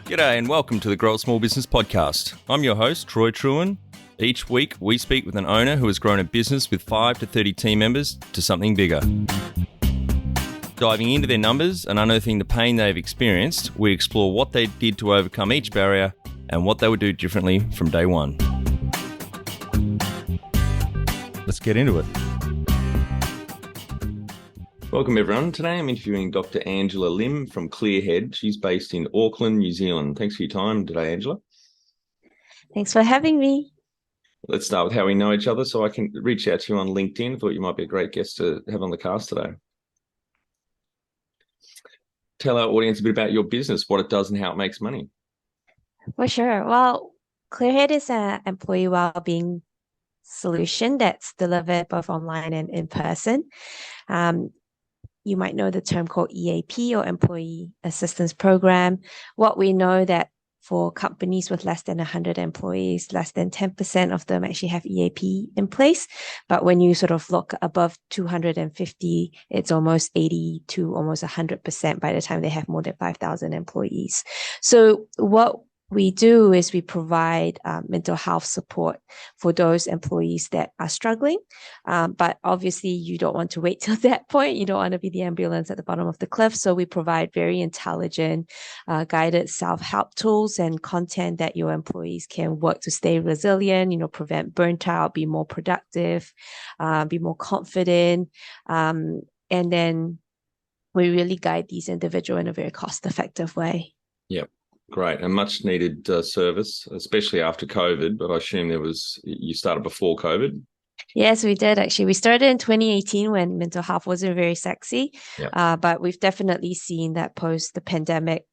G'day and welcome to the Grow a Small Business Podcast. I'm your host, Troy Truen. Each week, we speak with an owner who has grown a business with 5 to 30 team members to something bigger. Diving into their numbers and unearthing the pain they've experienced, we explore what they did to overcome each barrier and what they would do differently from day one. Let's get into it. Welcome everyone. Today I'm interviewing Dr. Angela Lim from Clearhead. She's based in Auckland, New Zealand. Thanks for your time today, Angela. Thanks for having me. Let's start with how we know each other so I can reach out to you on LinkedIn. Thought you might be a great guest to have on the cast today. Tell our audience a bit about your business, what it does and how it makes money. For sure. Well, Clearhead is an employee wellbeing solution that's delivered both online and in person. You might know the term called EAP or Employee Assistance Program. What we know that for companies with less than 100 employees, less than 10% of them actually have EAP in place. But when you sort of look above 250, it's almost 80 to almost 100% by the time they have more than 5,000 employees. So what we do is we provide mental health support for those employees that are struggling. But obviously, you don't want to wait till that point. You don't want to be the ambulance at the bottom of the cliff. So we provide very intelligent, guided self-help tools and content that your employees can work to stay resilient, prevent burnt out, be more productive, be more confident. And then we really guide these individuals in a very cost-effective way. Yep. Great. A much needed service, especially after COVID, but I assume you started before COVID. Yes, we did actually. We started in 2018 when mental health wasn't very sexy, yep. But we've definitely seen that post the pandemic,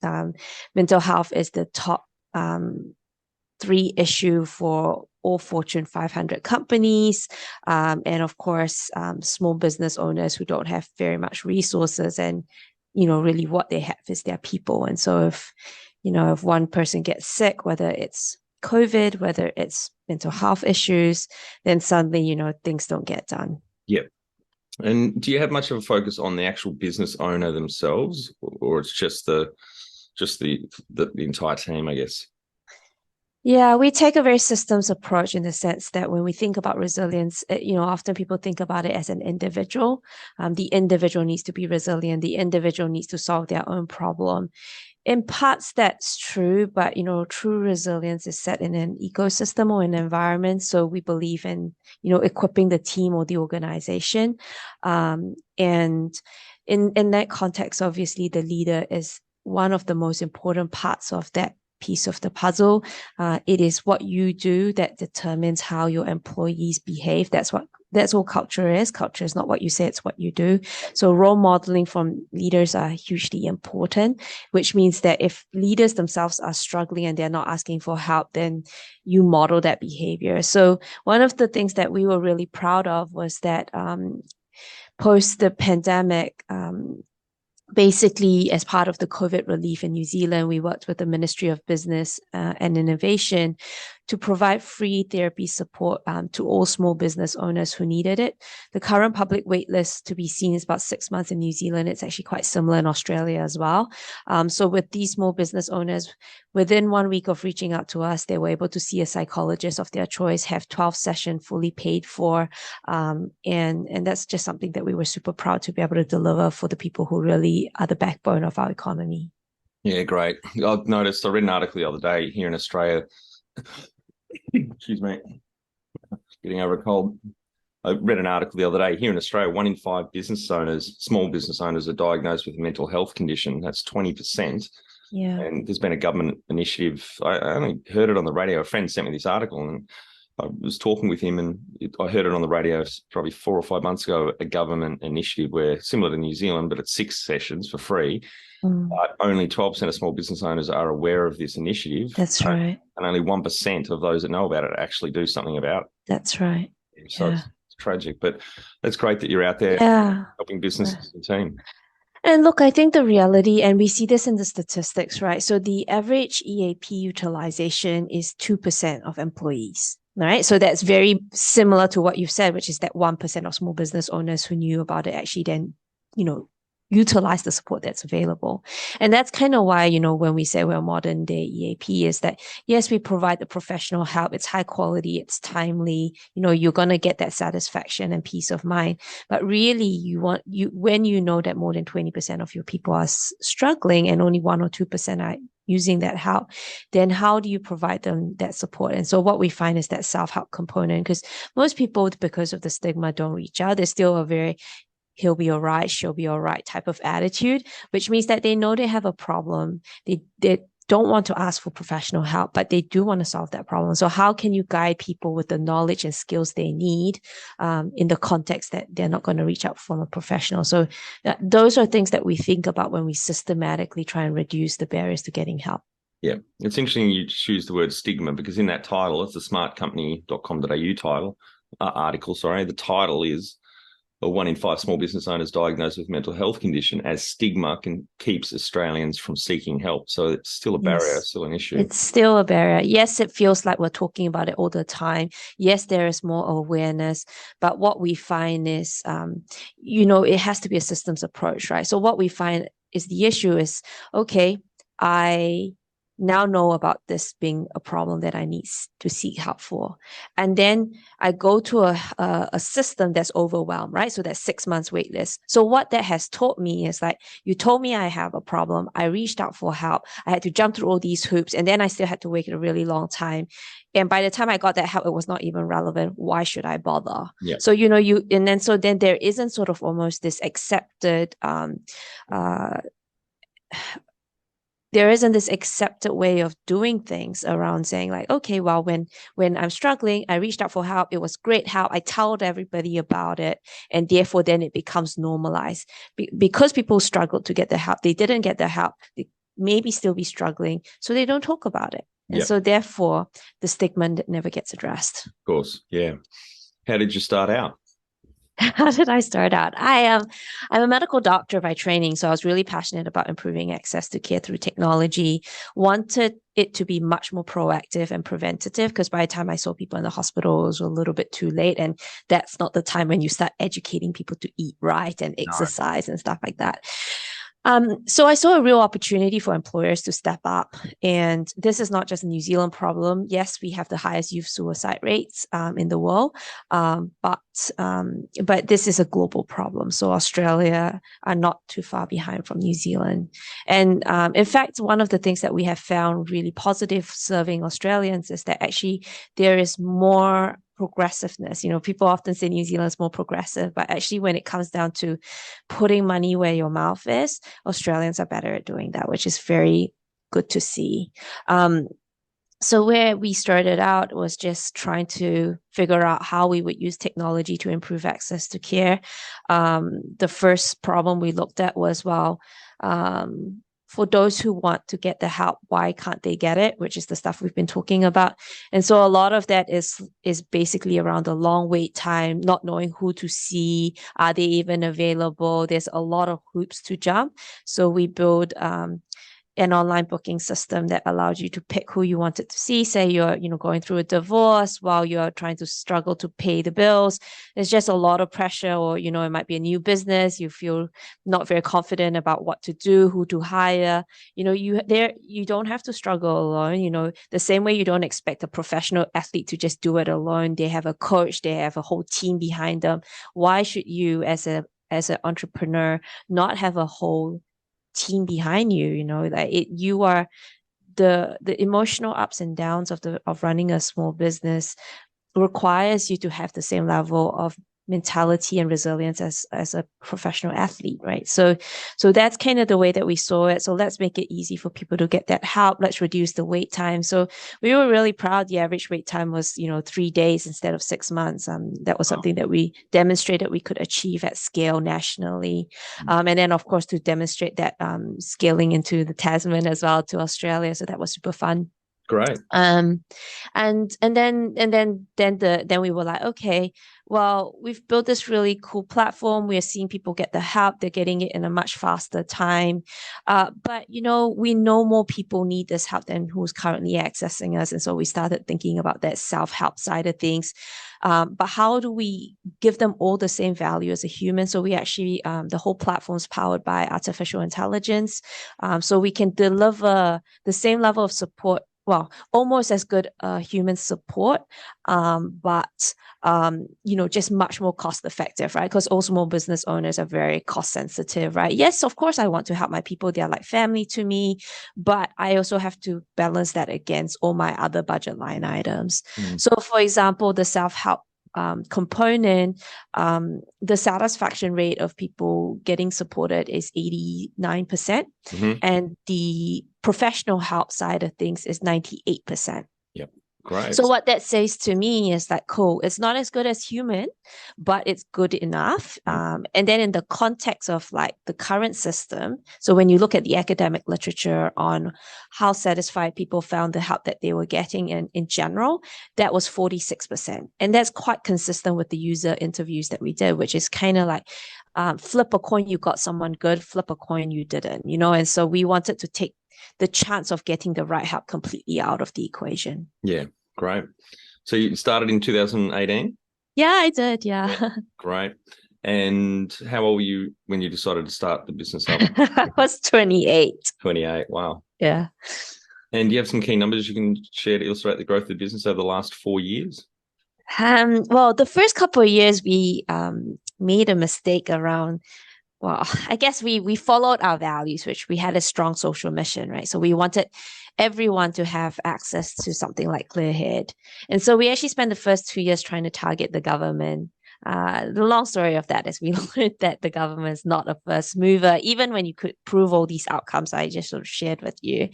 mental health is the top 3 issue for all Fortune 500 companies. And of course, small business owners who don't have very much resources and, really what they have is their people. And so if one person gets sick, whether it's COVID, whether it's mental health issues, then suddenly, things don't get done. Yep. And do you have much of a focus on the actual business owner themselves, or it's just the entire team, I guess? Yeah, we take a very systems approach in the sense that when we think about resilience, often people think about it as an individual. The individual needs to be resilient. The individual needs to solve their own problem. In parts, that's true, but, true resilience is set in an ecosystem or an environment. So we believe in, equipping the team or the organization. And in that context, obviously, the leader is one of the most important parts of that piece of the puzzle. It is what you do that determines how your employees behave. That's all culture is. Culture is not what you say, it's what you do. So role modeling from leaders are hugely important, which means that if leaders themselves are struggling and they're not asking for help, then you model that behavior. So one of the things that we were really proud of was that post the pandemic, basically, as part of the COVID relief in New Zealand, we worked with the Ministry of Business and Innovation to provide free therapy support to all small business owners who needed it. The current public wait list to be seen is about 6 months in New Zealand. It's actually quite similar in Australia as well. So with these small business owners, within 1 week of reaching out to us, they were able to see a psychologist of their choice, have 12 sessions fully paid for. And that's just something that we were super proud to be able to deliver for the people who really are the backbone of our economy. Yeah, great. I read an article the other day here in Australia. Excuse me, getting over a cold. I read an article the other day here in Australia, 1 in 5 small business owners are diagnosed with a mental health condition. That's 20%. Yeah. And there's been a government initiative. I only heard it on the radio. A friend sent me this article and I was talking with him and I heard it on the radio probably 4 or 5 months ago, a government initiative where similar to New Zealand, but it's 6 sessions for free. Only 12% of small business owners are aware of this initiative. That's right. And only 1% of those that know about it actually do something about it. That's right. So it's tragic, but it's great that you're out there helping businesses and team. And look, I think the reality, and we see this in the statistics, right? So the average EAP utilization is 2% of employees. Right. So that's very similar to what you've said, which is that 1% of small business owners who knew about it actually then, utilize the support that's available. And that's kind of why, when we say we're modern day EAP, is that yes, we provide the professional help. It's high quality, it's timely, you're going to get that satisfaction and peace of mind. But really, when you know that more than 20% of your people are struggling and only 1 or 2% are using that help, then how do you provide them that support? And so what we find is that self-help component, because most people, because of the stigma, don't reach out. There's still a very he'll be all right, she'll be all right type of attitude, which means that they know they have a problem. They don't want to ask for professional help, but they do want to solve that problem. So how can you guide people with the knowledge and skills they need in the context that they're not going to reach out from a professional? So those are things that we think about when we systematically try and reduce the barriers to getting help. Yeah, it's interesting you choose the word stigma, because in that title, it's the smartcompany.com.au article, the title is 1 in 5 small business owners diagnosed with mental health condition, as stigma keeps Australians from seeking help. So it's still a barrier, still an issue. It's still a barrier. Yes, it feels like we're talking about it all the time. Yes, there is more awareness, but what we find is, it has to be a systems approach, right? So what we find is the issue is, okay, I now know about this being a problem that I need to seek help for. And then I go to a system that's overwhelmed, right? So that's 6 months wait list. So what that has taught me is like, you told me I have a problem. I reached out for help. I had to jump through all these hoops, and then I still had to wait a really long time. And by the time I got that help, it was not even relevant. Why should I bother? Yeah. So, then there isn't sort of almost this accepted, there isn't this accepted way of doing things around saying like, okay, well, when I'm struggling, I reached out for help. It was great help. I told everybody about it. And therefore, then it becomes normalized. Because people struggled to get the help, they didn't get the help. They maybe still be struggling. So they don't talk about it. And so therefore, the stigma never gets addressed. Of course, yeah. How did you start out? How did I start out? I'm a medical doctor by training, so I was really passionate about improving access to care through technology. Wanted it to be much more proactive and preventative, because by the time I saw people in the hospital, it was a little bit too late, and that's not the time when you start educating people to eat right and exercise and stuff like that. So I saw a real opportunity for employers to step up. And this is not just a New Zealand problem. Yes, we have the highest youth suicide rates in the world, but this is a global problem. So Australia are not too far behind from New Zealand. And in fact, one of the things that we have found really positive serving Australians is that actually there is more progressiveness. People often say New Zealand is more progressive, but actually when it comes down to putting money where your mouth is, Australians are better at doing that, which is very good to see. So where we started out was just trying to figure out how we would use technology to improve access to care. The first problem we looked at was, for those who want to get the help, why can't they get it? Which is the stuff we've been talking about. And so a lot of that is basically around the long wait time, not knowing who to see, are they even available? There's a lot of hoops to jump. So we build an online booking system that allows you to pick who you wanted to see. Say you're, going through a divorce while you're trying to struggle to pay the bills. There's just a lot of pressure, or, it might be a new business. You feel not very confident about what to do, who to hire. You don't have to struggle alone. The same way you don't expect a professional athlete to just do it alone. They have a coach, they have a whole team behind them. Why should you as an entrepreneur not have a whole team behind you? You are the emotional ups and downs of running a small business requires you to have the same level of mentality and resilience as a professional athlete, right? So that's kind of the way that we saw it. So let's make it easy for people to get that help. Let's reduce the wait time. So we were really proud. The average wait time was 3 days instead of 6 months. That was something that we demonstrated we could achieve at scale nationally. And then of course to demonstrate that scaling into the Tasman as well to Australia. So that was super fun. Great. Then we were like, okay, well, we've built this really cool platform. We are seeing people get the help. They're getting it in a much faster time. But we know more people need this help than who's currently accessing us. And so we started thinking about that self-help side of things. But how do we give them all the same value as a human? So we actually, the whole platform is powered by artificial intelligence. So we can deliver the same level of support, well, almost as good human support, but just much more cost effective, right? Because all small business owners are very cost sensitive, right? Yes, of course, I want to help my people. They're like family to me, but I also have to balance that against all my other budget line items. So, for example, the self-help component, the satisfaction rate of people getting supported is 89%, and the professional help side of things is 98%. Yep. Great. So what that says to me is like, cool, it's not as good as human, but it's good enough. And then in the context of like the current system, so when you look at the academic literature on how satisfied people found the help that they were getting in general, that was 46%. And that's quite consistent with the user interviews that we did, which is kind of like, flip a coin, you got someone good, flip a coin, you didn't, and so we wanted to take the chance of getting the right help completely out of the equation. Yeah, great. So you started in 2018? Yeah, I did. Yeah. Great. And how old were you when you decided to start the business up? I was 28. 28. Wow. Yeah. And do you have some key numbers you can share to illustrate the growth of the business over the last 4 years? Well, the first couple of years we made a mistake around, well, I guess we followed our values, which we had a strong social mission, right? So we wanted everyone to have access to something like Clearhead. And so we actually spent the first 2 years trying to target the government. The long story of that is we learned that the government is not a first mover, even when you could prove all these outcomes I just sort of shared with you.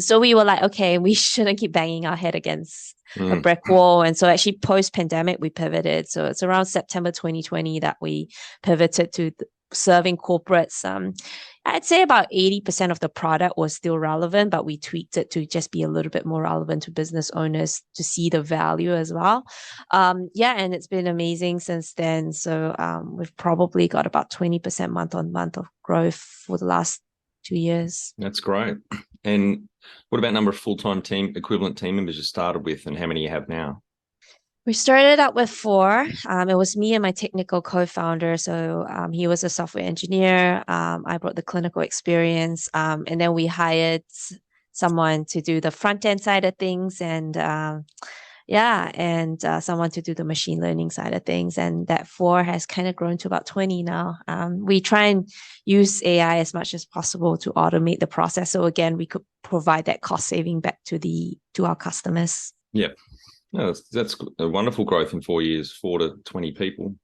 So we were like, okay, we shouldn't keep banging our head against a brick wall. And so actually post-pandemic, we pivoted. So it's around September 2020 that we pivoted to serving corporates. I'd say about 80% of the product was still relevant, but we tweaked it to just be a little bit more relevant to business owners to see the value as well. And it's been amazing since then. So we've probably got about 20% month on month of growth for the last 2 years. That's great. And what about number of full-time equivalent team members you started with, and how many you have now? We started out with 4. It was me and my technical co-founder. So he was a software engineer. I brought the clinical experience. And then we hired someone to do the front end side of things, and someone to do the machine learning side of things. And that 4 has kind of grown to about 20 now. We try and use AI as much as possible to automate the process. So again, we could provide that cost saving back to our customers. Yeah. No, that's a wonderful growth in 4 years, 4 to 20 people.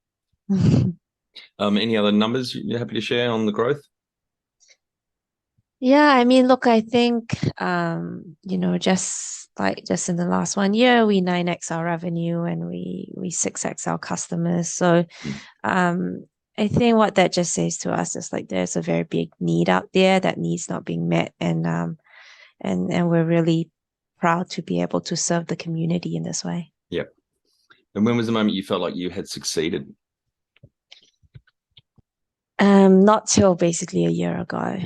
Any other numbers you're happy to share on the growth? Yeah, I mean, look, I think, just in the last 1 year, we 9x our revenue and we 6x our customers. So I think what that just says to us is like there's a very big need out there that needs not being met, and we're really proud to be able to serve the community in this way. Yeah. And when was the moment you felt like you had succeeded? Not till basically a year ago.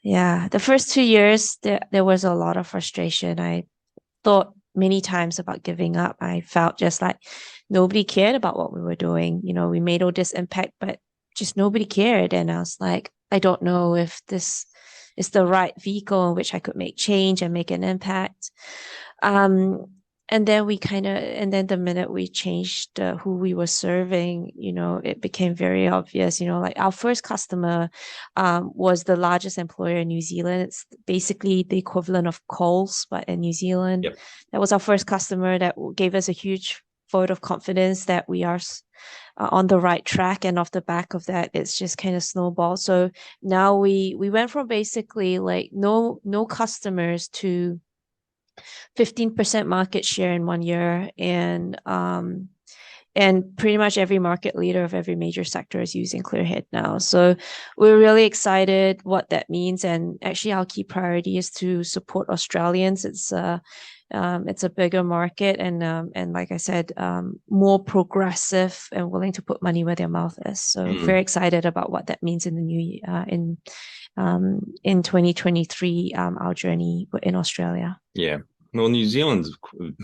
Yeah. The first 2 years, there was a lot of frustration. I thought many times about giving up. I felt just like nobody cared about what we were doing. We made all this impact, but just nobody cared. And I was like, I don't know if this is the right vehicle in which I could make change and make an impact. And then the minute we changed who we were serving, it became very obvious, like our first customer was the largest employer in New Zealand. It's basically the equivalent of Coles, but in New Zealand. Yep. That was our first customer that gave us a huge vote of confidence that we are on the right track. And off the back of that, it's just kind of snowballed. So now we went from basically like no customers to 15% market share in 1 year. And And pretty much every market leader of every major sector is using Clearhead now. So we're really excited what that means. And actually, our key priority is to support Australians. It's a bigger market, and like I said, more progressive and willing to put money where their mouth is. So very excited about what that means in the new year, in 2023, our journey in Australia. Yeah. Well, New Zealand's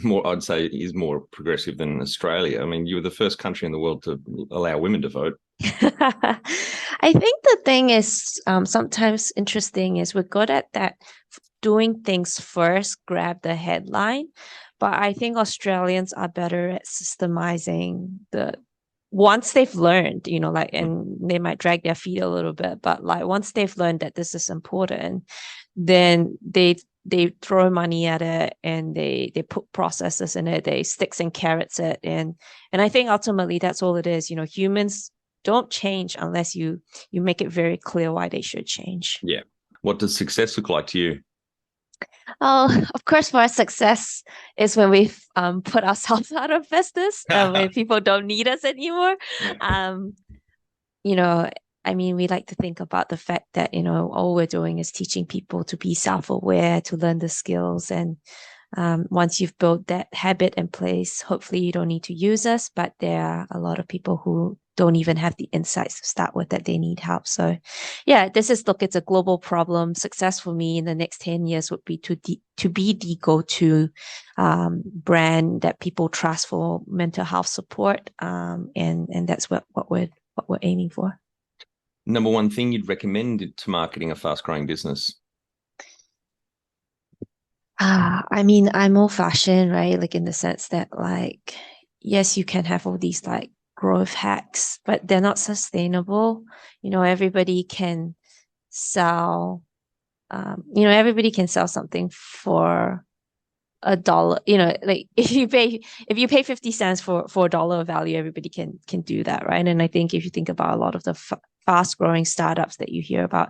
more, I'd say, is more progressive than Australia. I mean, you were the first country in the world to allow women to vote. I think the thing is sometimes interesting is we're good at that, doing things first, grab the headline. But I think Australians are better at systemizing once they've learned, like, and they might drag their feet a little bit, but like once they've learned that this is important, then they throw money at it, and they put processes in it, they sticks and carrots it, and I think ultimately that's all it is. Humans don't change unless you make it very clear why they should change. Yeah. What does success look like to you? Oh, of course, for us, success is when we've put ourselves out of business, when people don't need us anymore. Yeah. I mean, we like to think about the fact that, all we're doing is teaching people to be self-aware, to learn the skills. And once you've built that habit in place, hopefully you don't need to use us, but there are a lot of people who don't even have the insights to start with, that they need help. So yeah, it's a global problem. Success for me in the next 10 years would be to be the go-to brand that people trust for mental health support. And that's what we're aiming for. Number one thing you'd recommend to marketing a fast-growing business? I mean, I'm old-fashioned, right? Like in the sense that, like, yes, you can have all these like growth hacks, but they're not sustainable. Everybody can sell, everybody can sell something for $1. Like if you pay 50 cents for $1 of value, everybody can do that, right? And I think if you think about a lot of the fast growing startups that you hear about,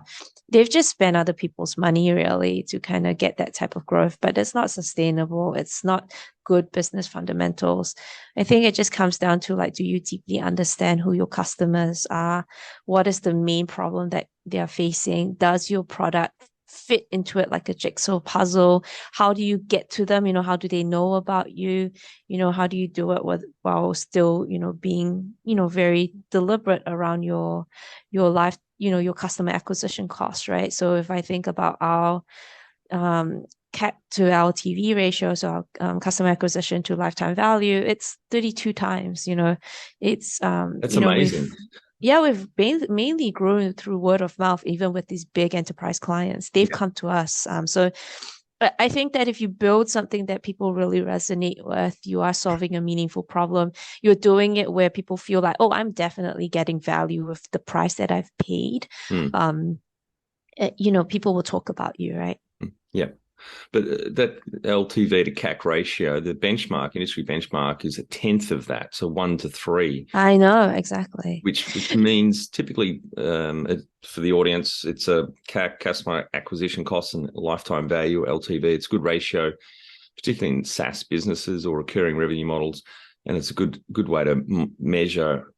they've just spent other people's money really to kind of get that type of growth, but it's not sustainable. It's not good business fundamentals. I think it just comes down to, like, do you deeply understand who your customers are? What is the main problem that they are facing? Does your product fit into it like a jigsaw puzzle? How do you get to them? How do they know about you? How do you do it while still, being, very deliberate around your life, your customer acquisition costs, right? So if I think about our CAC to LTV ratio, so our customer acquisition to lifetime value, it's 32 times. It's that's amazing. We've mainly grown through word of mouth, even with these big enterprise clients. They've come to us. So I think that if you build something that people really resonate with, you are solving a meaningful problem. You're doing it where people feel like, oh, I'm definitely getting value with the price that I've paid. People will talk about you, right? Yeah. But that LTV to CAC ratio, the industry benchmark, is 1/10 of that, so 1 to 3. I know, exactly. Which means typically, for the audience, it's a CAC, customer acquisition costs, and lifetime value, LTV. It's a good ratio, particularly in SaaS businesses or recurring revenue models, and it's a good way to measure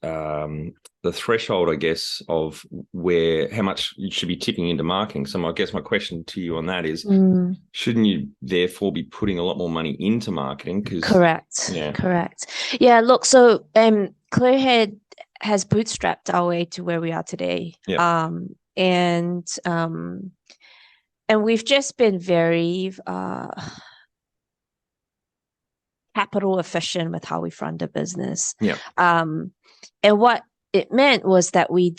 the threshold, I guess, of how much you should be tipping into marketing. So I guess my question to you on that is, shouldn't you therefore be putting a lot more money into marketing? Correct. Yeah, look, so Clearhead has bootstrapped our way to where we are today. And we've just been very capital efficient with how we run the business. And what it meant was that we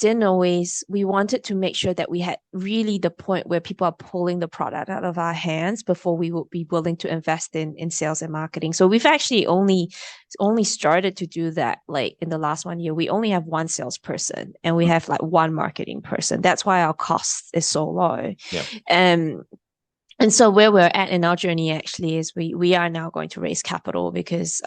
wanted to make sure that we had really the point where people are pulling the product out of our hands before we would be willing to invest in sales and marketing. So we've actually only started to do that like in the last 1 year. We only have one salesperson and we have like one marketing person. That's why our cost is so low. And so where we're at in our journey actually is we are now going to raise capital because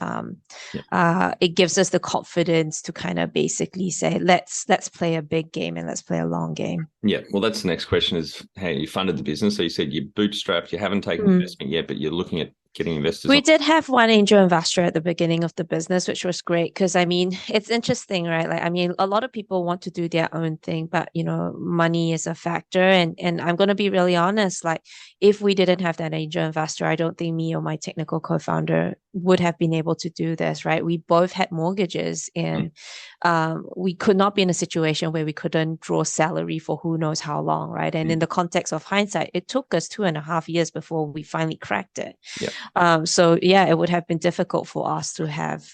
it gives us the confidence to kind of basically say, let's play a big game and let's play a long game. Yeah. Well, that's the next question, is how you funded the business. So you said you bootstrapped, you haven't taken investment yet, but you're looking at getting investors We on? did have one angel investor at the beginning of the business, which was great because I mean, it's interesting, right? Like, I mean, a lot of people want to do their own thing, but you know, money is a factor. And I'm gonna be really honest, like if we didn't have that angel investor, I don't think me or my technical co-founder would have been able to do this, right? We both had mortgages and we could not be in a situation where we couldn't draw salary for who knows how long, right? And in the context of hindsight, it took us 2.5 years before we finally cracked it. Yeah. So yeah, it would have been difficult for us to have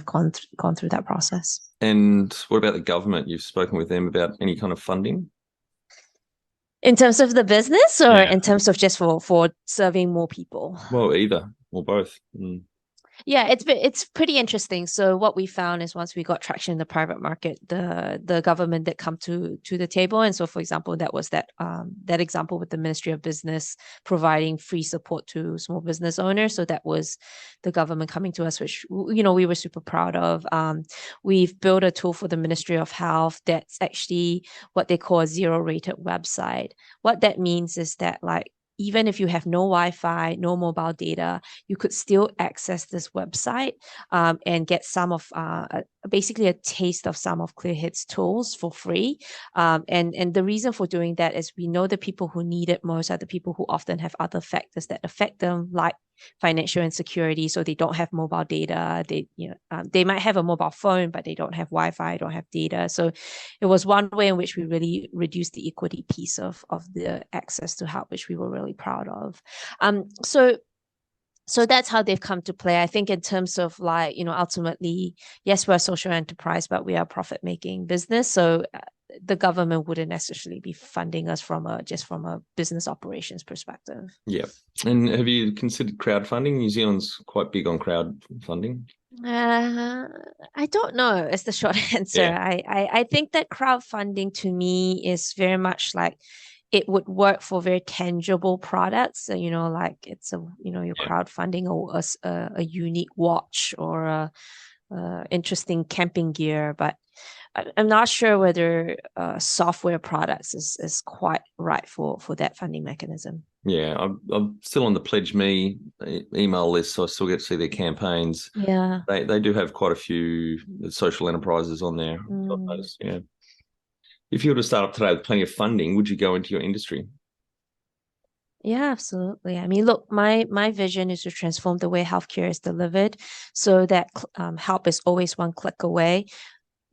gone through that process. And what about the government? You've spoken with them about any kind of funding? In terms of the business or Yeah. in terms of just for serving more people? Well, either or both. Yeah, it's pretty interesting. So what we found is once we got traction in the private market, the government did come to the table. And so, for example, that was that example with the Ministry of Business providing free support to small business owners. So that was the government coming to us, which you know we were super proud of. We've built a tool for the Ministry of Health that's actually what they call a zero-rated website. What that means is that like even if you have no Wi-Fi, no mobile data, you could still access this website and get some of basically a taste of some of Clearhead's tools for free. And the reason for doing that is we know the people who need it most are the people who often have other factors that affect them, like financial insecurity. So they don't have mobile data. They might have a mobile phone, but they don't have Wi-Fi, don't have data. So it was one way in which we really reduced the equity piece of the access to help, which we were really proud of. So that's how they've come to play. I think in terms of like, you know, ultimately, yes, we're a social enterprise, but we are a profit-making business. So the government wouldn't necessarily be funding us from a business operations perspective. Yeah. And have you considered crowdfunding? New Zealand's quite big on crowdfunding. I don't know is the short answer. Yeah. I think that crowdfunding to me is very much like it would work for very tangible products. So, you know, like it's you're Yeah. crowdfunding a unique watch or a interesting camping gear, but I'm not sure whether software products is quite right for that funding mechanism. Yeah, I'm still on the Pledge Me email list, so I still get to see their campaigns. Yeah. They do have quite a few social enterprises on there. I've noticed, yeah. If you were to start up today with plenty of funding, would you go into your industry? Yeah, absolutely. I mean, look, my vision is to transform the way healthcare is delivered so that help is always one click away.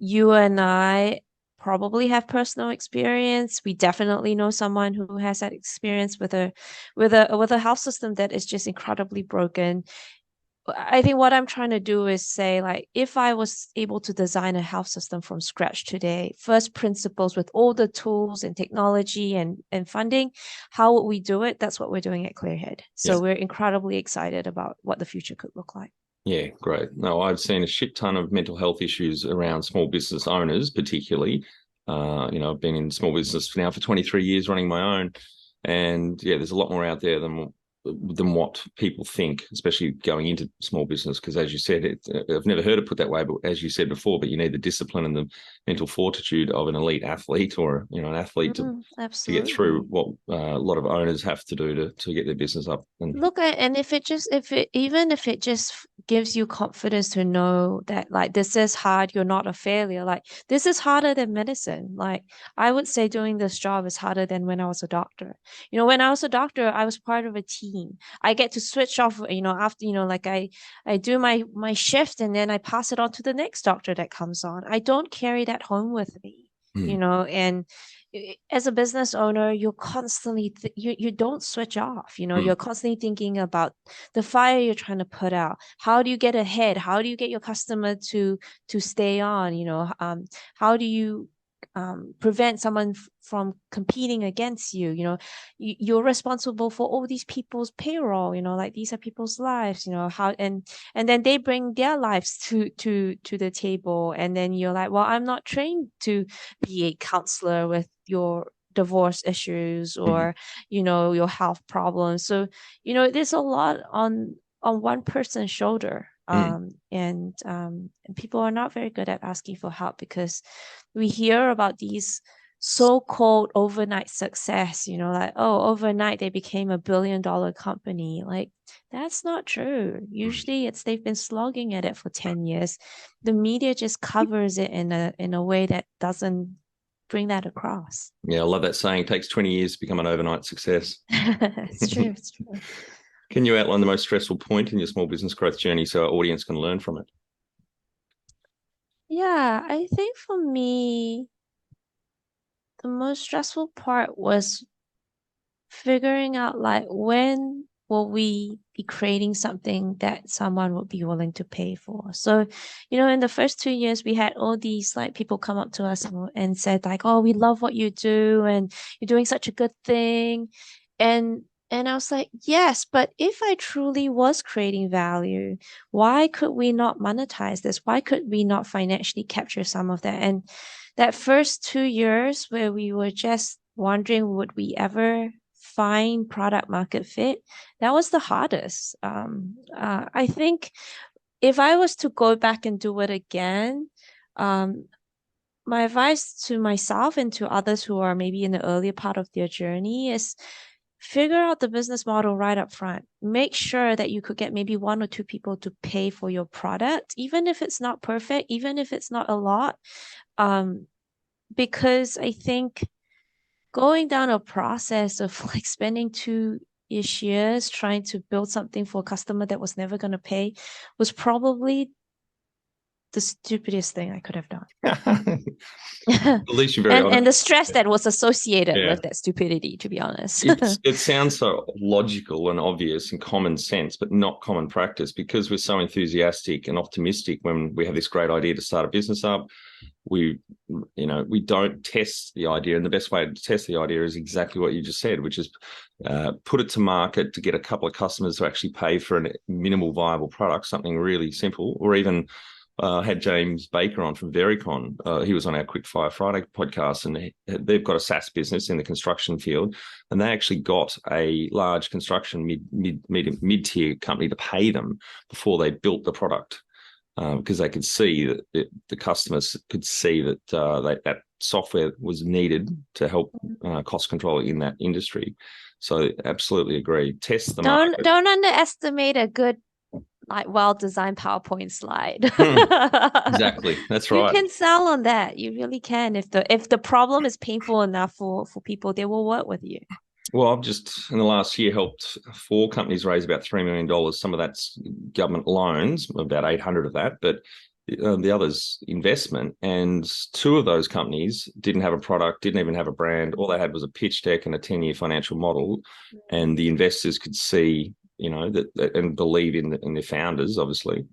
You and I probably have personal experience. We definitely know someone who has that experience with a health system that is just incredibly broken. I think what I'm trying to do is say, like, if I was able to design a health system from scratch today, first principles with all the tools and technology and funding, how would we do it? That's what we're doing at Clearhead. Yeah. So we're incredibly excited about what the future could look like. Yeah, great. No, I've seen a shit ton of mental health issues around small business owners, particularly. I've been in small business now for 23 years running my own. And yeah, there's a lot more out there than what people think, especially going into small business. Because as you said, I've never heard it put that way, but as you said before, but you need the discipline and the mental fortitude of an elite athlete or an athlete to get through Absolutely. what a lot of owners have to do to get their business up. And Look, and even if it just gives you confidence to know that like this is hard, you're not a failure. Like this is harder than medicine. Like I would say doing this job is harder than when I was a doctor. You know, when I was a doctor, I was part of a team. I get to switch off, after, like I do my shift and then I pass it on to the next doctor that comes on. I don't carry that home with me, and as a business owner, you're constantly you don't switch off. You're constantly thinking about the fire you're trying to put out. How do you get ahead? How do you get your customer to stay on? How do you prevent someone from competing against you? You're responsible for all these people's payroll. Like these are people's lives. How and then they bring their lives to the table, and then you're like, well, I'm not trained to be a counselor with your divorce issues or your health problems. So there's a lot on one person's shoulder. And people are not very good at asking for help because we hear about these so-called overnight success, like, oh, overnight they became $1 billion company. Like, that's not true. Usually they've been slogging at it for 10 years. The media just covers it in a way that doesn't bring that across. Yeah, I love that saying. It takes 20 years to become an overnight success. It's true. It's true. Can you outline the most stressful point in your small business growth journey so our audience can learn from it? Yeah, I think for me, the most stressful part was figuring out like when will we be creating something that someone would be willing to pay for. So, in the first 2 years, we had all these like people come up to us and said like, oh, we love what you do and you're doing such a good thing. And I was like, yes, but if I truly was creating value, why could we not monetize this? Why could we not financially capture some of that? And that first 2 years where we were just wondering, would we ever find product market fit, that was the hardest. I think if I was to go back and do it again, my advice to myself and to others who are maybe in the earlier part of their journey is figure out the business model right up front. Make sure that you could get maybe 1 or 2 people to pay for your product, even if it's not perfect, even if it's not a lot. Because I think going down a process of like spending 2-ish years trying to build something for a customer that was never going to pay was probably the stupidest thing I could have done. At least you're very and honest. the stress that was associated Yeah. with that stupidity, to be honest. It sounds so logical and obvious and common sense, but not common practice, because we're so enthusiastic and optimistic when we have this great idea to start a business up. We don't test the idea, and the best way to test the idea is exactly what you just said, which is put it to market to get a couple of customers to actually pay for a minimal viable product, something really simple. Or even had James Baker on from Vericon. He was on our Quick Fire Friday podcast, and they've got a SaaS business in the construction field, and they actually got a large construction mid-tier company to pay them before they built the product. Because they could see that the customers could see that that software was needed to help cost control in that industry. So absolutely agree. Test the market. Don't underestimate a good, like, well-designed PowerPoint slide. Exactly, that's right. You can sell on that. You really can. If the problem is painful enough for people, they will work with you. Well, I've just in the last year helped 4 companies raise about $3 million. Some of that's government loans, about 800 of that, but the other's investment. And 2 of those companies didn't have a product, didn't even have a brand. All they had was a pitch deck and a 10-year financial model. And the investors could see, that and believe in their founders, obviously.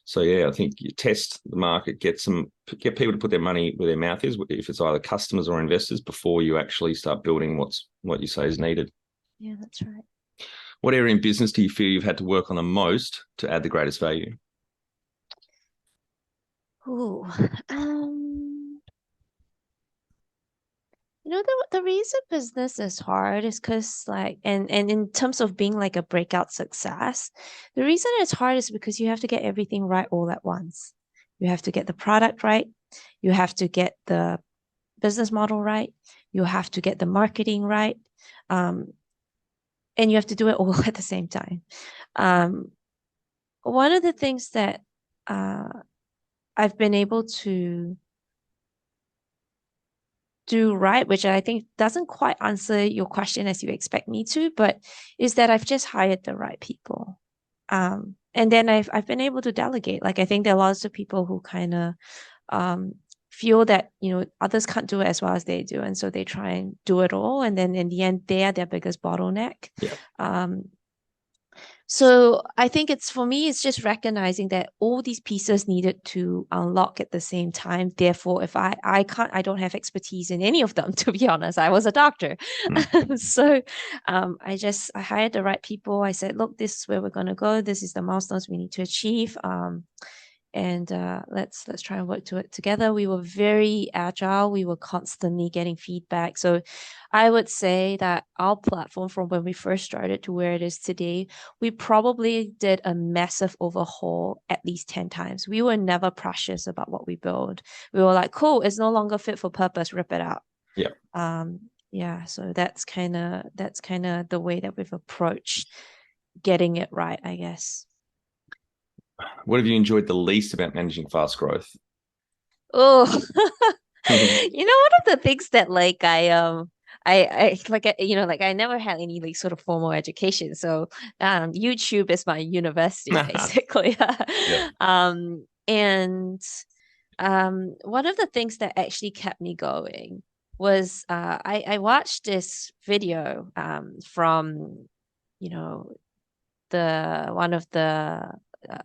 So yeah, I think you test the market, get people to put their money where their mouth is, if it's either customers or investors, before you actually start building what you say is needed. Yeah, that's right. What area in business do you feel you've had to work on the most to add the greatest value? Ooh, the reason business is hard is because and in terms of being like a breakout success, the reason it's hard is because you have to get everything right all at once. You have to get the product right. You have to get the business model right. You have to get the marketing right. And you have to do it all at the same time. One of the things that I've been able to do right, which I think doesn't quite answer your question as you expect me to, but is that I've just hired the right people. And then I've been able to delegate. Like, I think there are lots of people who kind of feel that, others can't do it as well as they do. And so they try and do it all. And then in the end, they are their biggest bottleneck. Yeah. So I think for me, it's just recognizing that all these pieces needed to unlock at the same time. Therefore, if I don't have expertise in any of them, to be honest. I was a doctor. So I hired the right people. I said, look, this is where we're going to go. This is the milestones we need to achieve. And let's try and work to it together. We were very agile. We were constantly getting feedback. So I would say that our platform, from when we first started to where it is today, we probably did a massive overhaul at least 10 times. We were never precious about what we built. We were like, cool, it's no longer fit for purpose, rip it out. Yeah. Yeah, so that's kind of the way that we've approached getting it right, I guess. What have you enjoyed the least about managing fast growth? Oh, one of the things that like I like like I never had any like sort of formal education. So YouTube is my university basically. Yeah. And one of the things that actually kept me going was I watched this video from you know the one of the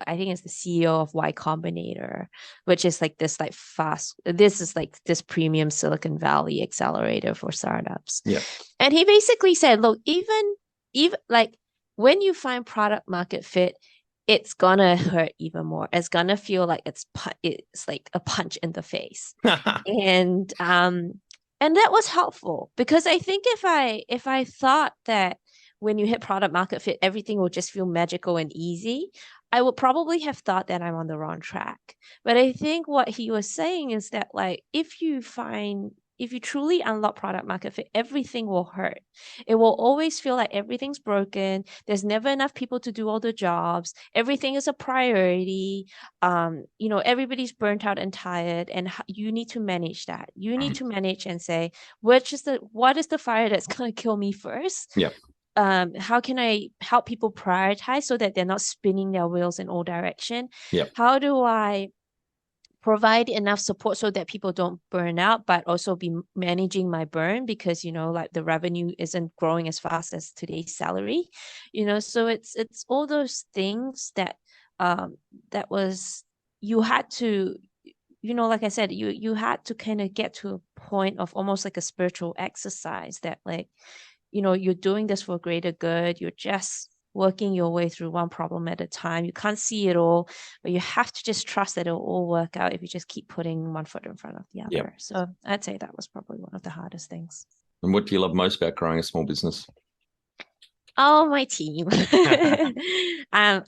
I think it's the CEO of Y Combinator, which is like this is like this premium Silicon Valley accelerator for startups. Yeah. And he basically said, look, even like when you find product market fit, it's gonna hurt even more. It's gonna feel like it's like a punch in the face. And that was helpful because I think if I thought that when you hit product market fit, everything will just feel magical and easy, I would probably have thought that I'm on the wrong track. But I think what he was saying is that like if you truly unlock product market fit, everything will hurt. It will always feel like everything's broken. There's never enough people to do all the jobs. Everything is a priority. Everybody's burnt out and tired, and you need to manage that. You need to manage and say, what is the fire that's gonna kill me first? Yeah. How can I help people prioritize so that they're not spinning their wheels in all direction? Yeah. How do I provide enough support so that people don't burn out, but also be managing my burn because like the revenue isn't growing as fast as today's salary, so it's all those things that was you had to like I said, you had to kind of get to a point of almost like a spiritual exercise that like you're doing this for greater good. You're just working your way through one problem at a time. You can't see it all, but you have to just trust that it'll all work out if you just keep putting one foot in front of the Yeah. other. So I'd say that was probably one of the hardest things. And what do you love most about growing a small business? Oh, my team. I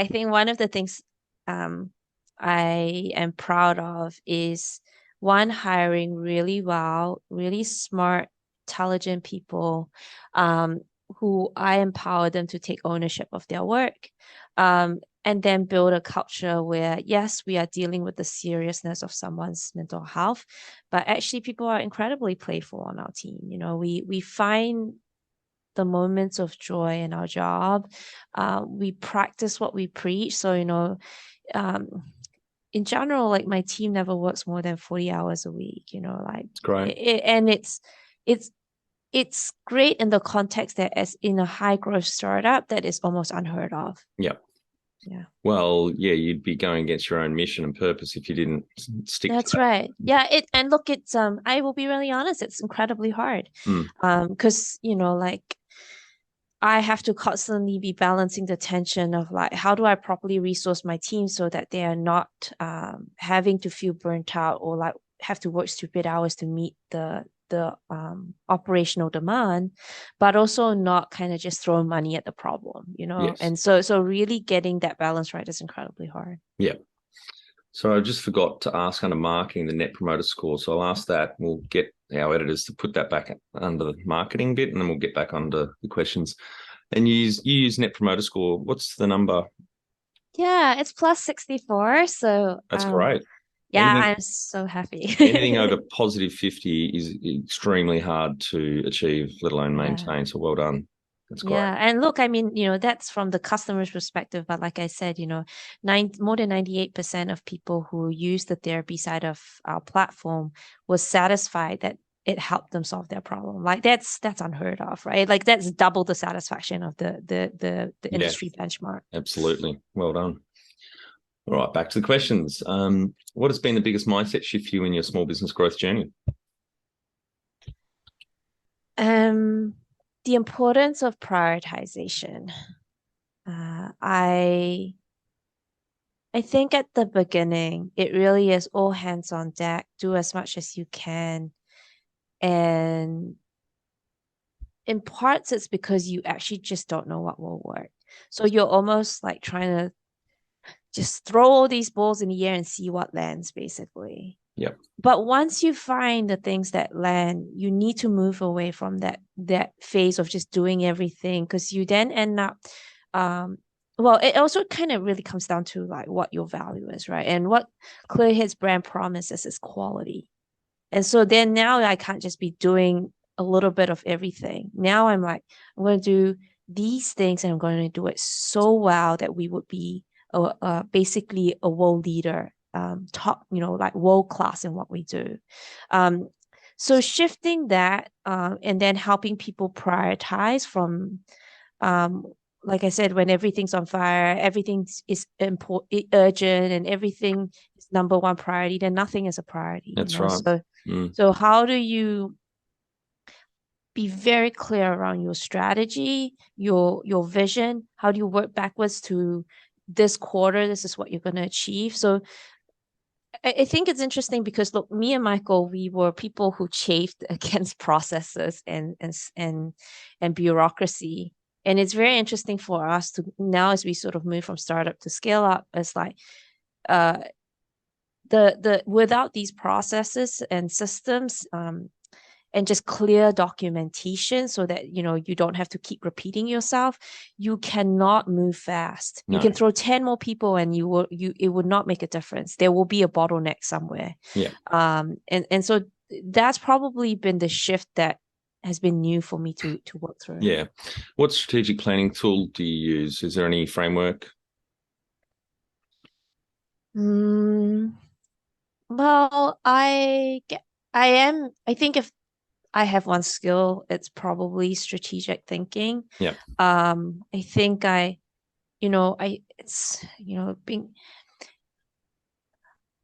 think one of the things I am proud of is one, hiring really well, really smart, intelligent people who I empower them to take ownership of their work. And then build a culture where, yes, we are dealing with the seriousness of someone's mental health, but actually people are incredibly playful on our team. We find the moments of joy in our job. We practice what we preach. So, um, in general, like my team never works more than 40 hours a week, like Great. and it's great in the context that as in a high growth startup that is almost unheard of. Yeah. Yeah. Well, yeah, you'd be going against your own mission and purpose if you didn't stick That's to that. right. Yeah, and look, it's I will be really honest, it's incredibly hard. Because like I have to constantly be balancing the tension of like, how do I properly resource my team so that they are not having to feel burnt out or like have to work stupid hours to meet the operational demand, but also not kind of just throwing money at the problem, Yes. And so really getting that balance right is incredibly hard. Yeah. So I just forgot to ask under marketing the net promoter score. So I'll ask that. We'll get our editors to put that back under the marketing bit, and then we'll get back onto the questions. And you use net promoter score. What's the number? Yeah, it's plus 64. So That's great. yeah, I'm so happy. Anything over positive 50 is extremely hard to achieve, let alone maintain. So well done. That's great. Yeah, and look, I mean, that's from the customer's perspective, but like I said, more than 98% of people who use the therapy side of our platform was satisfied that it helped them solve their problem. Like that's unheard of, right? Like that's double the satisfaction of the industry benchmark. Absolutely. Well done. All right, back to the questions. What has been the biggest mindset shift for you in your small business growth journey? The importance of prioritization. I think at the beginning, it really is all hands on deck, do as much as you can. And in parts, it's because you actually just don't know what will work. So you're almost like trying to just throw all these balls in the air and see what lands, basically. Yep. But once you find the things that land, you need to move away from that phase of just doing everything, because you then end up well, it also kind of really comes down to like what your value is, right? And what Clearhead's brand promises is quality. And so then now I can't just be doing a little bit of everything. Now I'm like, I'm going to do these things and I'm going to do it so well that we would be basically a world leader, top, like world class in what we do. So shifting that and then helping people prioritize from, like I said, when everything's on fire, everything is important, urgent, and everything is number one priority, then nothing is a priority. That's right. So how do you be very clear around your strategy, your vision? How do you work backwards to this quarter? This is what you're going to achieve. So I think it's interesting because look, me and Michael, we were people who chafed against processes and bureaucracy. And it's very interesting for us to now, as we sort of move from startup to scale up, it's like the without these processes and systems, and just clear documentation so that you don't have to keep repeating yourself, you cannot move fast. No. You can throw 10 more people and it would not make a difference. There will be a bottleneck somewhere. Yeah. And so that's probably been the shift that has been new for me to work through. Yeah. What strategic planning tool do you use? Is there any framework? Well, I think if I have one skill, it's probably strategic thinking. Yeah. I think I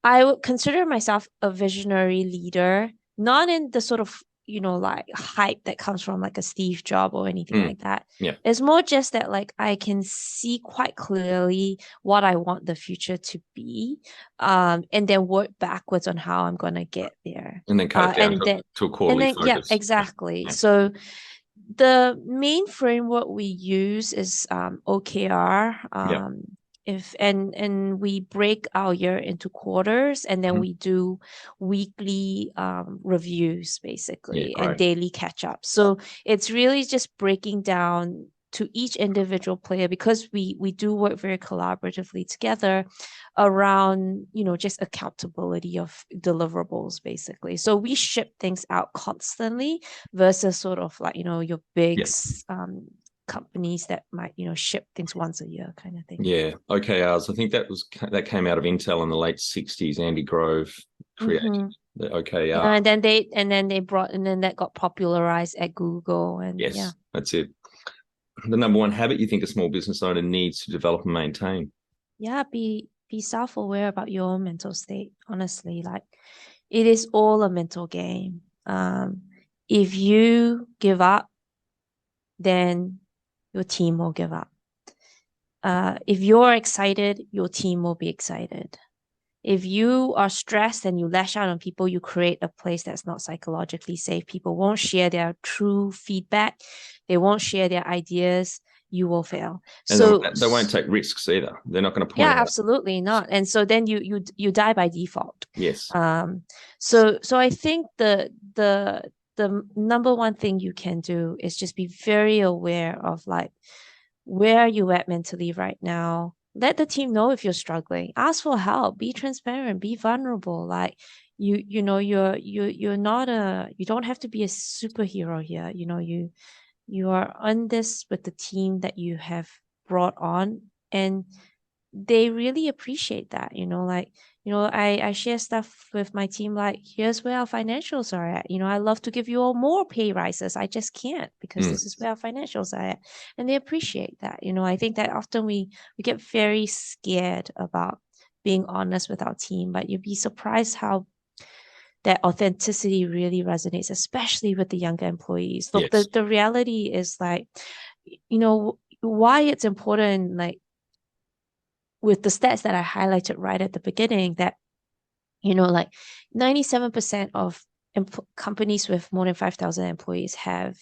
would consider myself a visionary leader, not in the sort of, like hype that comes from like a Steve Jobs or anything like that. Yeah. It's more just that like I can see quite clearly what I want the future to be, and then work backwards on how I'm going to get there. And then cut it down to a quarterly focus. Yeah, exactly. Yeah. So the main framework we use is OKR. And we break our year into quarters, and then we do weekly reviews basically, and daily catch up. So it's really just breaking down to each individual player, because we do work very collaboratively together around just accountability of deliverables basically. So we ship things out constantly versus sort of like your big companies that might ship things once a year kind of thing. Yeah. OKRs. I think that came out of Intel in the late 60s. Andy Grove created the OKR. And then that got popularized at Google. And yes, that's it. The number one habit you think a small business owner needs to develop and maintain? Yeah, be self-aware about your own mental state. Honestly, like it is all a mental game. If you give up, then your team will give up. If you're excited, your team will be excited. If you are stressed and you lash out on people, you create a place that's not psychologically safe. People won't share their true feedback. They won't share their ideas. You will fail. And so they won't take risks either. They're not going to point it out. Absolutely not. And so then you die by default. Yes. So I think the number one thing you can do is just be very aware of like, where are you at mentally right now? Let the team know if you're struggling. Ask for help. Be transparent. Be vulnerable. Like you're not you don't have to be a superhero here. You are on this with the team that you have brought on, and they really appreciate that. I share stuff with my team like, here's where our financials are at. I love to give you all more pay rises. I just can't, because this is where our financials are at. And they appreciate that. I think that often we get very scared about being honest with our team, but you'd be surprised how that authenticity really resonates, especially with the younger employees. Look, the reality is like, why it's important, like, with the stats that I highlighted right at the beginning, that, like 97% of companies with more than 5,000 employees have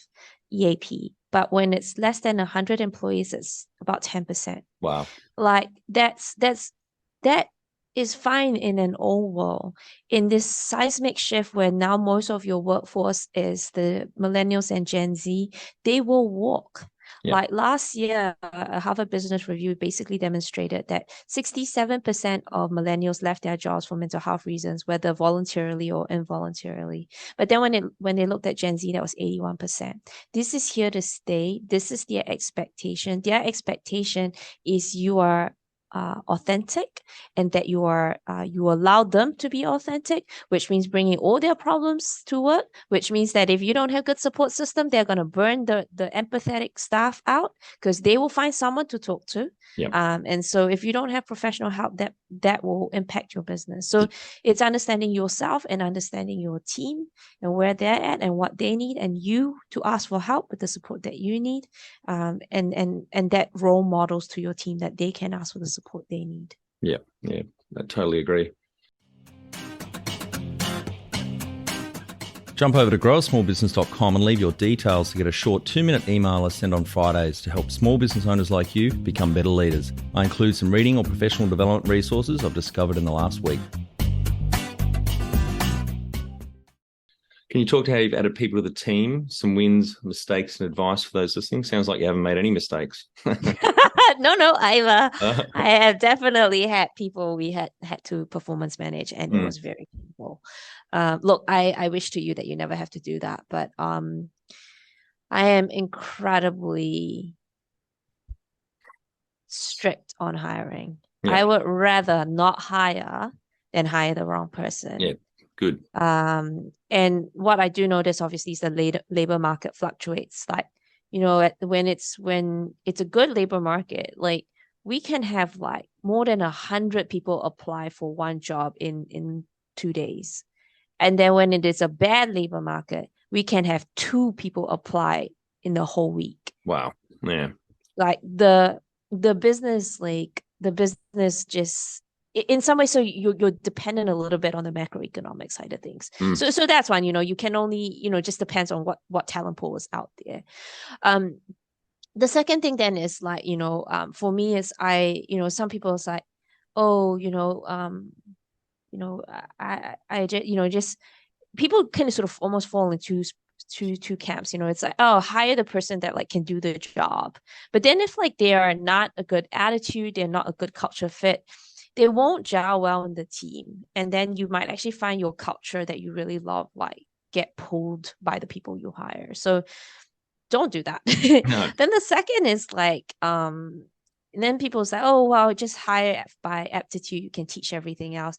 EAP. But when it's less than 100 employees, it's about 10%. Wow. Like that is fine in an old world. In this seismic shift where now most of your workforce is the millennials and Gen Z, they will walk. Yeah. Like last year, a Harvard Business Review basically demonstrated that 67% of millennials left their jobs for mental health reasons, whether voluntarily or involuntarily. But then when they looked at Gen Z, that was 81%. This is here to stay. This is their expectation. Their expectation is you are authentic, and that you allow them to be authentic, which means bringing all their problems to work, which means that if you don't have good support system, they're going to burn the empathetic staff out because they will find someone to talk to. Yeah. And so if you don't have professional help, that will impact your business. So it's understanding yourself and understanding your team and where they're at and what they need, and you to ask for help with the support that you need, and that role models to your team that they can ask for the support they need. Yeah, I totally agree. Jump over to growasmallbusiness.com and leave your details to get a short 2-minute email I send on Fridays to help small business owners like you become better leaders. I include some reading or professional development resources I've discovered in the last week. Can you talk to how you've added people to the team, some wins, mistakes, and advice for those listening? Sounds like you haven't made any mistakes. No, I have definitely had people we had to performance manage, and it was very painful. Look, I wish to you that you never have to do that, but I am incredibly strict on hiring. Yeah. I would rather not hire than hire the wrong person. Yeah. Good. And what I do notice, obviously, is the labor market fluctuates. Like, when it's a good labor market, like we can have like more than 100 people apply for one job in 2 days. And then when it is a bad labor market, we can have 2 people apply in the whole week. Wow. Yeah. Like the business just, in some ways, so you're dependent a little bit on the macroeconomic side of things. So that's one, you can only, just depends on what talent pool is out there. The second thing then is like, for me is some people is like, oh, I just people kind of sort of almost fall into two camps. It's like, oh, hire the person that like can do the job. But then if like they are not a good attitude, they're not a good culture fit, they won't gel well in the team. And then you might actually find your culture that you really love, like get pulled by the people you hire. So don't do that. No. Then the second is like, and then people say, oh, well, just hire by aptitude. You can teach everything else.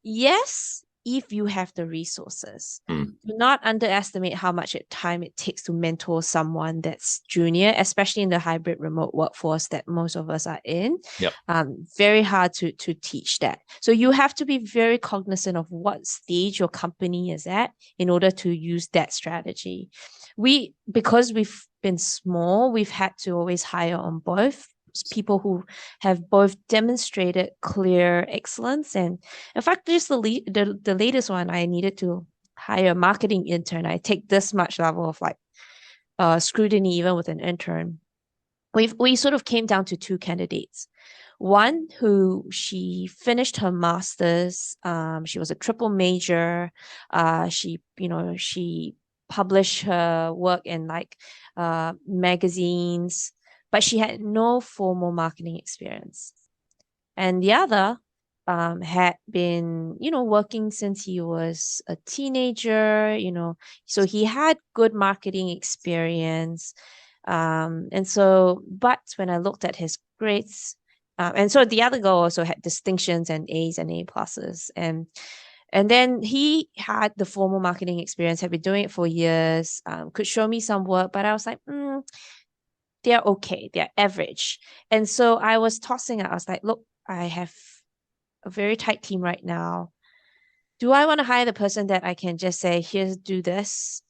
Yes, if you have the resources. Do not underestimate how much time it takes to mentor someone that's junior, especially in the hybrid remote workforce that most of us are in. Yep. Very hard to teach that. So you have to be very cognizant of what stage your company is at in order to use that strategy. Because we've been small, we've had to always hire on both people who have both demonstrated clear excellence. And in fact, just the latest one, I needed to hire a marketing intern. I take this much level of like scrutiny even with an intern. We sort of came down to 2 candidates. One who she finished her master's. She was a triple major. She published her work in like magazines, but she had no formal marketing experience. And the other had been, working since he was a teenager, so he had good marketing experience. And so, but when I looked at his grades, and so the other girl also had distinctions and A's and A pluses. And then he had the formal marketing experience, had been doing it for years, could show me some work, but I was like, they're okay, they're average. And so I was tossing it. I was like, look, I have a very tight team right now. Do I want to hire the person that I can just say, here's, do this?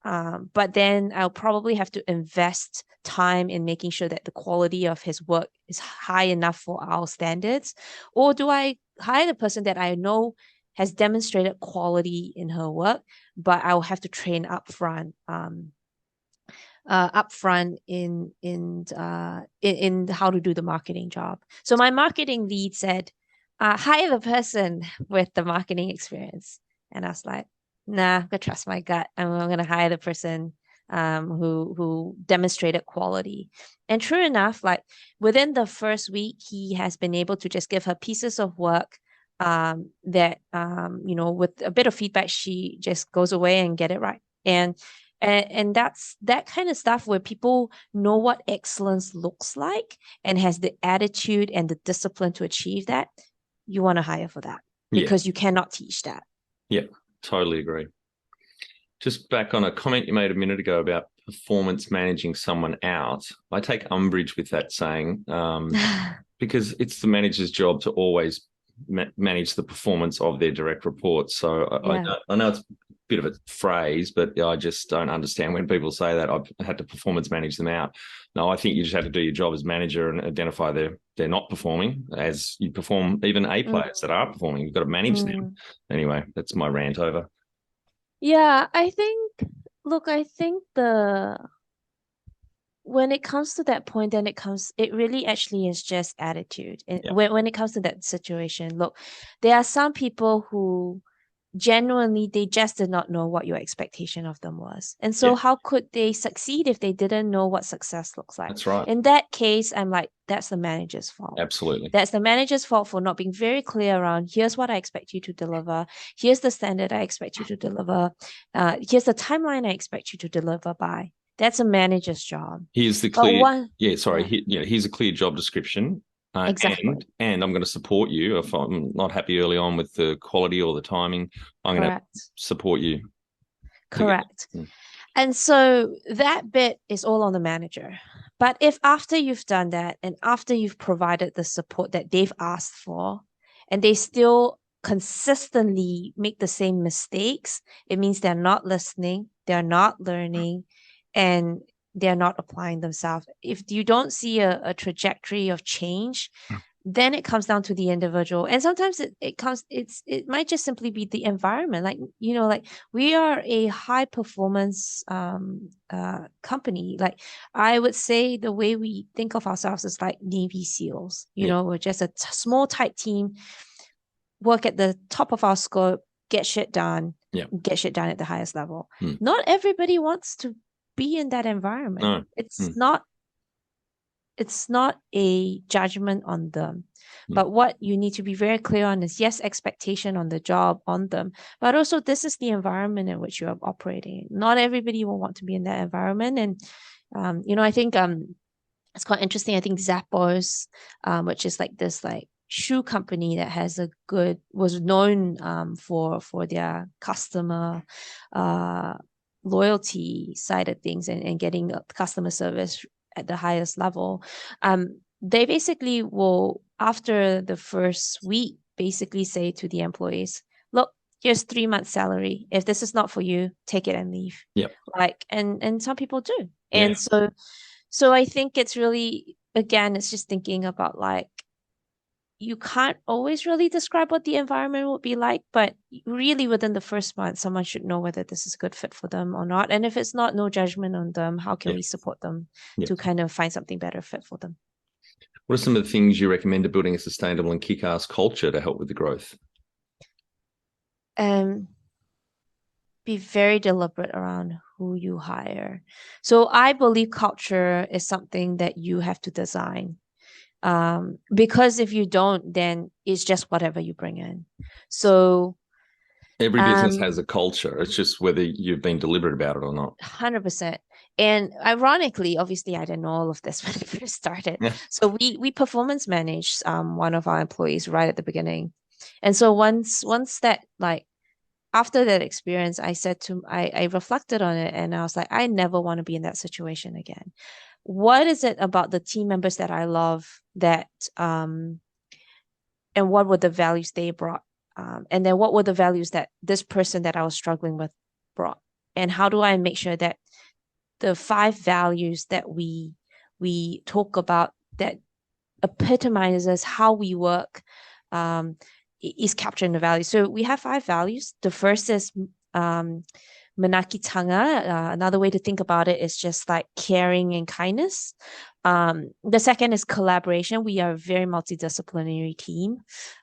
But then I'll probably have to invest time in making sure that the quality of his work is high enough for our standards. Or do I hire the person that I know has demonstrated quality in her work, but I'll have to train upfront in how to do the marketing job. So my marketing lead said, hire the person with the marketing experience. And I was like, nah, I'm gonna trust my gut. I'm gonna hire the person who demonstrated quality. And true enough, like within the first week, he has been able to just give her pieces of work that with a bit of feedback, she just goes away and get it right. And that's that kind of stuff where people know what excellence looks like and has the attitude and the discipline to achieve that. You want to hire for that because you cannot teach that. Yeah, totally agree. Just back on a comment you made a minute ago about performance managing someone out. I take umbrage with that saying because it's the manager's job to always manage the performance of their direct reports. So I know it's a bit of a phrase, but I just don't understand when people say that I've had to performance manage them out. No, I think you just have to do your job as manager and identify they're not performing as you perform even A players that are performing. You've got to manage them. Anyway, that's my rant over. Yeah, I think when it comes to that point, then it really actually is just attitude. And when it comes to that situation, look, there are some people who genuinely, they just did not know what your expectation of them was. And so how could they succeed if they didn't know what success looks like? That's right. In that case, I'm like, that's the manager's fault. Absolutely. That's the manager's fault for not being very clear around, here's what I expect you to deliver. Here's the standard I expect you to deliver. Here's the timeline I expect you to deliver by. That's a manager's job. Here's the clear, here's a clear job description. Exactly. And I'm going to support you. If I'm not happy early on with the quality or the timing, I'm going to support you. Correct. And so that bit is all on the manager. But if after you've done that and after you've provided the support that they've asked for, and they still consistently make the same mistakes, it means they're not listening, they're not learning, and they're not applying themselves. If you don't see a trajectory of change, then it comes down to the individual. And sometimes it might just simply be the environment. Like we are a high performance company. Like I would say the way we think of ourselves is like Navy SEALs. We're just a small, tight team, work at the top of our scope, get shit done, get shit done at the highest level. Not everybody wants to be in that environment. No. It's not a judgment on them. But what you need to be very clear on is, yes, expectation on the job on them, but also this is the environment in which you are operating. Not everybody will want to be in that environment. And I think it's quite interesting. I think Zappos, which is like this like shoe company that has was known for their customer loyalty side of things and getting customer service at the highest level. They basically will, after the first week, basically say to the employees, look, here's 3 months salary. If this is not for you, take it and leave. And some people do. And so I think it's really, again, it's just thinking about like, you can't always really describe what the environment would be like, but really within the first month, someone should know whether this is a good fit for them or not. And if it's not, no judgment on them. How can we support them to kind of find something better fit for them? What are some of the things you recommend to building a sustainable and kick-ass culture to help with the growth? Be very deliberate around who you hire. So I believe culture is something that you have to design. Because if you don't, then it's just whatever you bring in. So every business has a culture. It's just whether you've been deliberate about it or not. 100%. And ironically, obviously, I didn't know all of this when I first started. So we performance managed one of our employees right at the beginning. And so once that, like, after that experience, I reflected on it and I was like, I never want to be in that situation again. What is it about the team members that I love that, and what were the values they brought? And then what were the values that this person that I was struggling with brought? And how do I make sure that the 5 values that we talk about that epitomizes how we work is capturing the values? So we have 5 values. The first is Manakitanga, another way to think about it is just like caring and kindness. The second is collaboration. We are a very multidisciplinary team.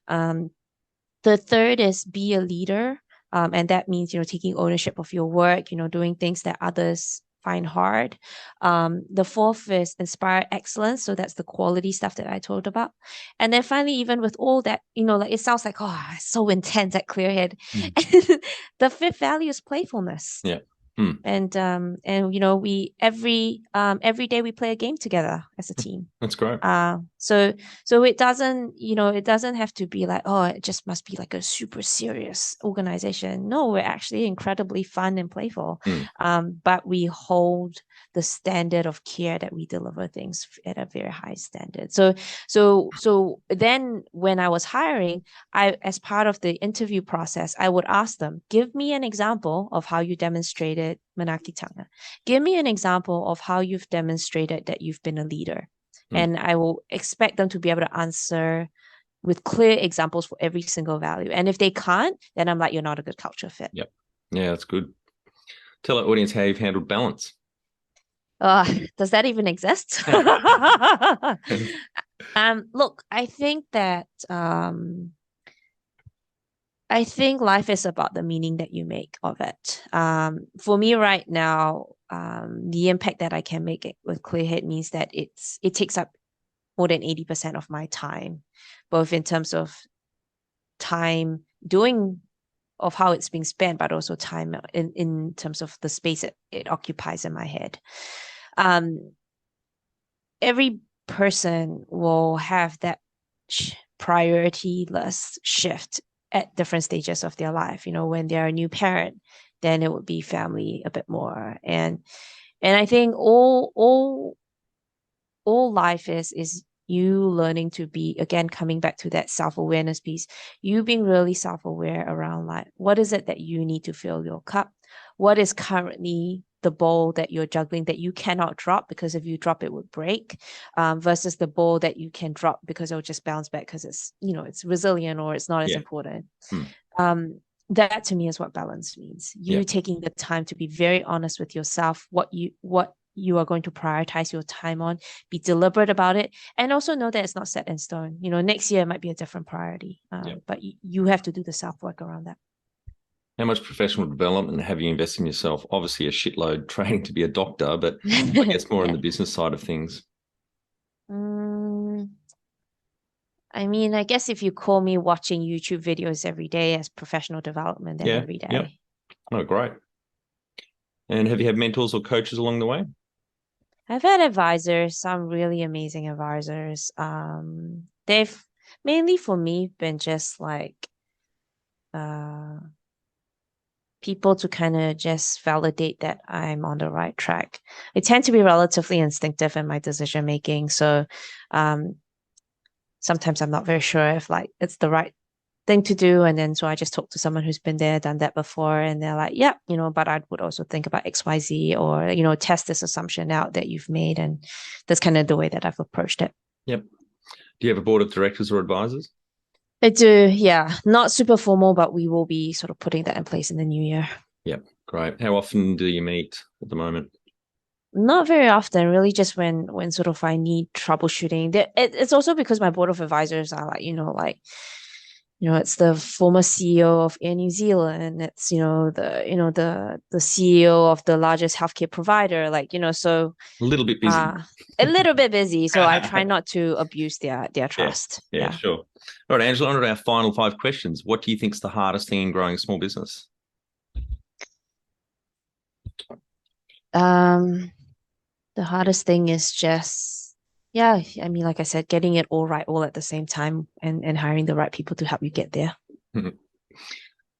The third is be a leader. And that means, taking ownership of your work, doing things that others find hard. The fourth is inspire excellence. So that's the quality stuff that I told about. And then finally, even with all that, like it sounds like, oh, it's so intense at Clearhead. The fifth value is playfulness. Yeah. And we every day we play a game together as a team. That's great. So it doesn't have to be like, oh, it just must be like a super serious organization. No, we're actually incredibly fun and playful. But we hold the standard of care that we deliver things at a very high standard. So then when I was hiring, as part of the interview process, I would ask them, give me an example of how you demonstrated Manakitanga. Give me an example of how you've demonstrated that you've been a leader. And I will expect them to be able to answer with clear examples for every single value. And if they can't, then I'm like, you're not a good culture fit. Yep. Yeah, that's good. Tell our audience how you've handled balance. Does that even exist? Look, I think that I think life is about the meaning that you make of it. For me right now, the impact that I can make with Clearhead means that it takes up more than 80% of my time, both in terms of time of how it's being spent, but also time in terms of the space it occupies in my head. Every person will have that priority list shift at different stages of their life. When they're a new parent, then it would be family a bit more. And I think all life is you learning to be, again, coming back to that self-awareness piece, you being really self-aware around like, what is it that you need to fill your cup? What is currently the bowl that you're juggling that you cannot drop, because if you drop it would break, versus the bowl that you can drop because it'll just bounce back because it's it's resilient or it's not as important. That to me is what balance means. You taking the time to be very honest with yourself, what you are going to prioritize your time on, be deliberate about it, and also know that it's not set in stone. Next year it might be a different priority, but you have to do the self-work around that. How much professional development have you invested in yourself? Obviously a shitload training to be a doctor, but I guess more on the business side of things. I mean, I guess if you call me watching YouTube videos every day as professional development, then every day. Yeah. Oh, great. And have you had mentors or coaches along the way? I've had advisors, some really amazing advisors. They've mainly for me been just like people to kind of just validate that I'm on the right track. I tend to be relatively instinctive in my decision making, so sometimes I'm not very sure if like it's the right thing to do, and then so I just talk to someone who's been there, done that before, and they're like, yeah, but I would also think about XYZ, or test this assumption out that you've made, and that's kind of the way that I've approached it. Yep. Do you have a board of directors or advisors? I do, yeah. Not super formal, but we will be sort of putting that in place in the new year. Yep, great. How often do you meet at the moment? Not very often, really, just when sort of I need troubleshooting. It's also because my board of advisors are like, it's the former CEO of Air New Zealand. It's, the CEO of the largest healthcare provider, so a little bit busy. A little bit busy. So I try not to abuse their trust. Yeah, sure. All right, Angela, on to our final 5 questions. What do you think is the hardest thing in growing a small business? The hardest thing is just, I mean, like I said, getting it all right all at the same time, and hiring the right people to help you get there.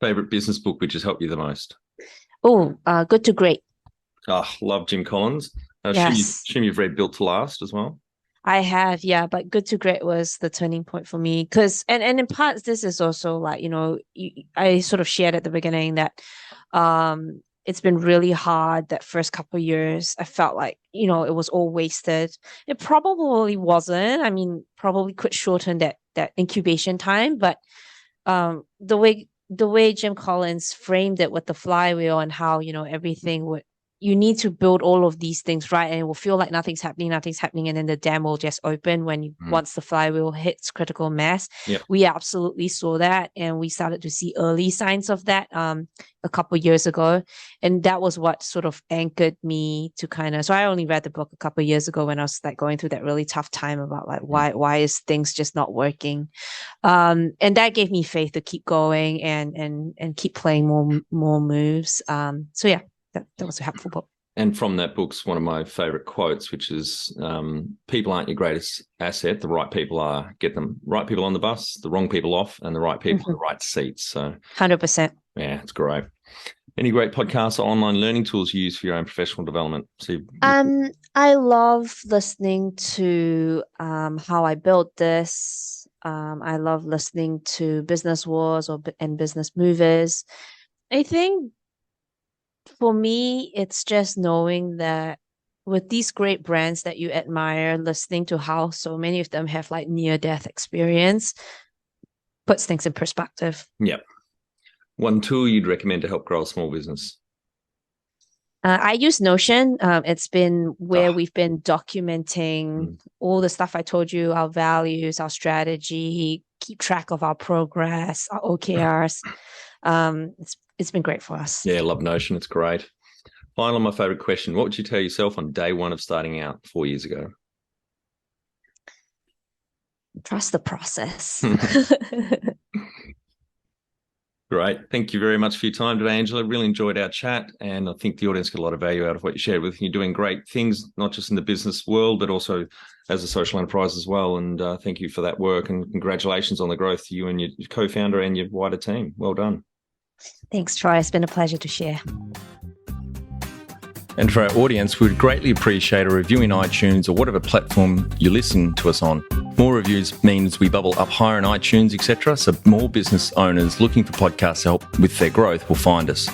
Favorite business book which has helped you the most? Oh, Good to Great. Oh, love Jim Collins. Yes. Assume you've read Built to Last as well? I have, yeah, but Good to Great was the turning point for me, because and in parts this is also like, I sort of shared at the beginning that it's been really hard that first couple of years. I felt like, it was all wasted. It probably wasn't. I mean, probably could shorten that incubation time, but the way the way Jim Collins framed it with the flywheel and how, everything you need to build all of these things right, and it will feel like nothing's happening, and then the dam will just open once the flywheel hits critical mass. Yep. We absolutely saw that, and we started to see early signs of that a couple of years ago, and that was what sort of anchored me to so I only read the book a couple of years ago when I was like going through that really tough time about like why is things just not working, and that gave me faith to keep going and keep playing more moves. So yeah. That was a helpful book. And from that book's one of my favorite quotes, which is people aren't your greatest asset. The right people are. Get them right people on the bus, the wrong people off, and the right people in the right seats. So 100%. Yeah, it's great. Any great podcasts or online learning tools you use for your own professional development? I love listening to How I Built This. I love listening to Business Wars and Business Movers. I think for me, it's just knowing that with these great brands that you admire, listening to how so many of them have like near-death experience puts things in perspective. Yep. One tool you'd recommend to help grow a small business? I use Notion. It's been where we've been documenting all the stuff I told you, our values, our strategy, keep track of our progress, our OKRs. It's been great for us. Yeah, I love Notion. It's great. Finally, my favorite question. What would you tell yourself on day one of starting out 4 years ago? Trust the process. Great. Thank you very much for your time today, Angela. Really enjoyed our chat, and I think the audience got a lot of value out of what you shared with. You're doing great things, not just in the business world, but also as a social enterprise as well. And thank you for that work, and congratulations on the growth to you and your co-founder and your wider team. Well done. Thanks, Troy. It's been a pleasure to share. And for our audience, we would greatly appreciate a review in iTunes or whatever platform you listen to us on. More reviews means we bubble up higher in iTunes, etc. So more business owners looking for podcasts to help with their growth will find us.